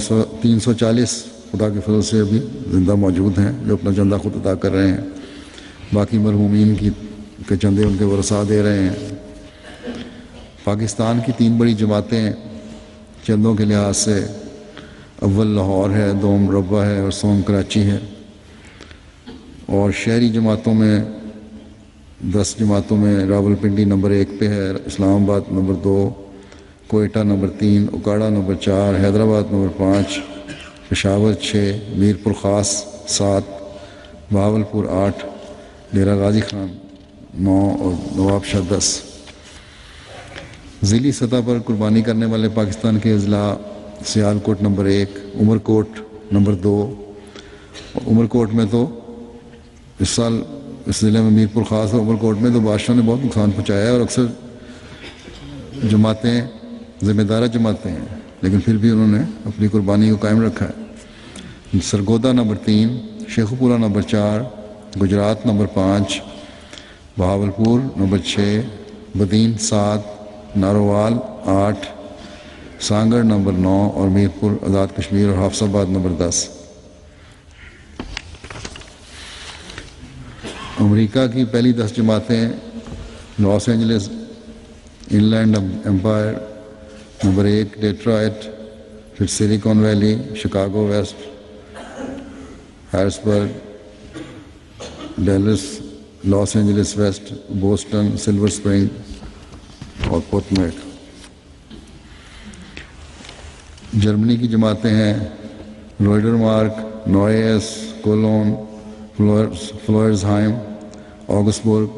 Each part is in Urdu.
340 خدا کے فضل سے ابھی زندہ موجود ہیں جو اپنا چندہ خود ادا کر رہے ہیں. باقی مرحومین کے چندے ان کے ورثاء دے رہے ہیں. پاکستان کی 3 بڑی جماعتیں چندوں کے لحاظ سے اول لاہور ہے، دوم ربا ہے اور سوم کراچی ہے. اور شہری جماعتوں میں 10 جماعتوں میں راول پنڈی نمبر 1 پہ ہے، اسلام آباد number 2، Quetta number 3، Okara number 4، Hyderabad number 5، Peshawar 6، Mirpur خاص 7، بہاولپور 8، ڈیرہ غازی خان 9 اور نواب شاہ 10. ضلعی سطح پر قربانی کرنے والے پاکستان کے اضلاع سیالکوٹ نمبر 1، عمرکوٹ نمبر 2. عمرکوٹ میں تو اس سال اس ضلع میں میرپور خاص اور عمرکوٹ میں تو بادشاہ نے بہت نقصان پہنچایا ہے، اور اکثر جماعتیں ذمہ دارہ جماعتیں ہیں لیکن پھر بھی انہوں نے اپنی قربانی کو قائم رکھا ہے. Sargodha number 3، Sheikhupura number 4، Gujarat number 5، Bahawalpur number 6، بدین 7، نارووال 8، سانگڑ نمبر 9 اور میرپور آزاد کشمیر اور حافظ آباد نمبر 10. امریکہ کی پہلی 10 جماعتیں Los Angeles inland empire number 1، Detroit, پھر Silicon Valley, Chicago West, Harrisburg, Dallas, Los Angeles West, Boston, Silver Spring اور پورٹ میک. جرمنی کی جماعتیں ہیں لوئڈر مارک، Neuss, Cologne, Florsheim, Augsburg,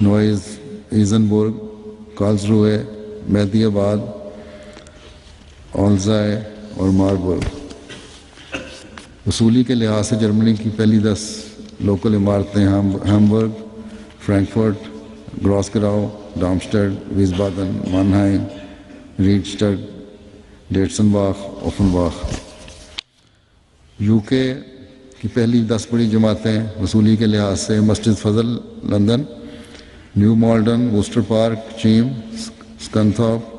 Neuss, Isenburg, Karlsruhe, Mahdi Abad, Alzey اور ماربرگ. وصولی کے لحاظ سے جرمنی کی پہلی 10 لوکل عمارتیں ہیمبرگ، فرینکفرٹ، گراسگراؤ، ڈارمسٹڈ، ویسبادن، مانہائم، ریڈسٹڈ، ڈیٹسنباخ، اوفنباخ. UK کی پہلی 10 بڑی جماعتیں وصولی کے لحاظ سے مسجد Fazl London, New Malden, Worcester Park, Cheam, Scunthorpe,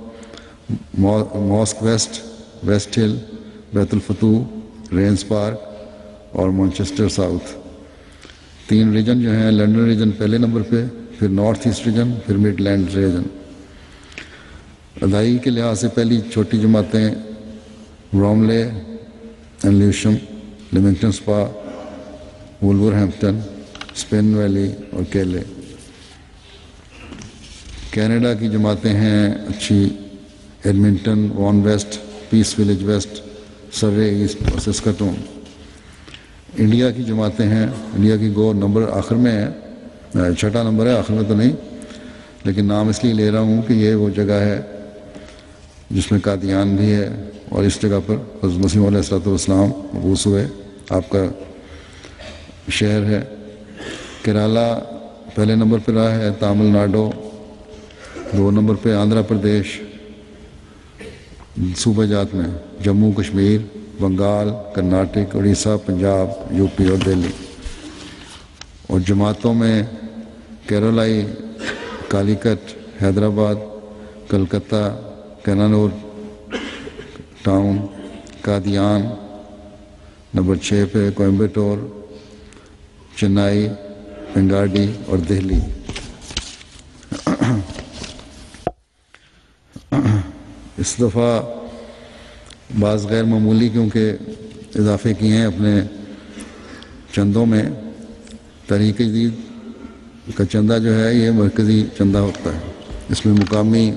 mosque West, West Hill, بیت الفتوح، رینز پارک اور مانچسٹر ساؤتھ. 3 ریجن جو ہیں لنڈن ریجن پہلے نمبر پہ، پھر نارتھ ایسٹ ریجن، پھر مڈ لینڈ ریجن. ادائیگی کے لحاظ سے پہلی چھوٹی جماعتیں Bromley and Lewisham, Leamington Spa, Wolverhampton, Spen Valley اور کیلے. کینیڈا کی جماعتیں ہیں اچھی Edmonton, Vaughan West, Peace Village West, Surrey East اور سسکاٹون. انڈیا کی جماعتیں ہیں، انڈیا کی گو نمبر آخر میں ہے، 6واں نمبر ہے، آخر میں تو نہیں، لیکن نام اس لیے لے رہا ہوں کہ یہ وہ جگہ ہے جس میں قادیان بھی ہے، اور اس جگہ پر حضرت مسیح علیہ الصلوۃ والسلام مبعوث ہوئے، آپ کا شہر ہے. کیرالا پہلے نمبر پہ رہا ہے، تامل ناڈو 2 نمبر پہ، آندھرا پردیش صوبہ جات میں، جموں کشمیر، بنگال، کرناٹک، اڑیسہ، پنجاب، UP اور دہلی. اور جماعتوں میں کیرالائی، کالیکٹ، حیدرآباد، کلکتہ، کینانور ٹاؤن، قادیان نمبر 6 پہ، کوئمبٹور، چنائی، پنگاڈی اور دہلی. اس دفعہ بعض غیر معمولی کیونکہ اضافے کیے ہیں اپنے چندوں میں. تحریک جدید کا چندہ جو ہے یہ مرکزی چندہ ہوتا ہے، اس میں مقامی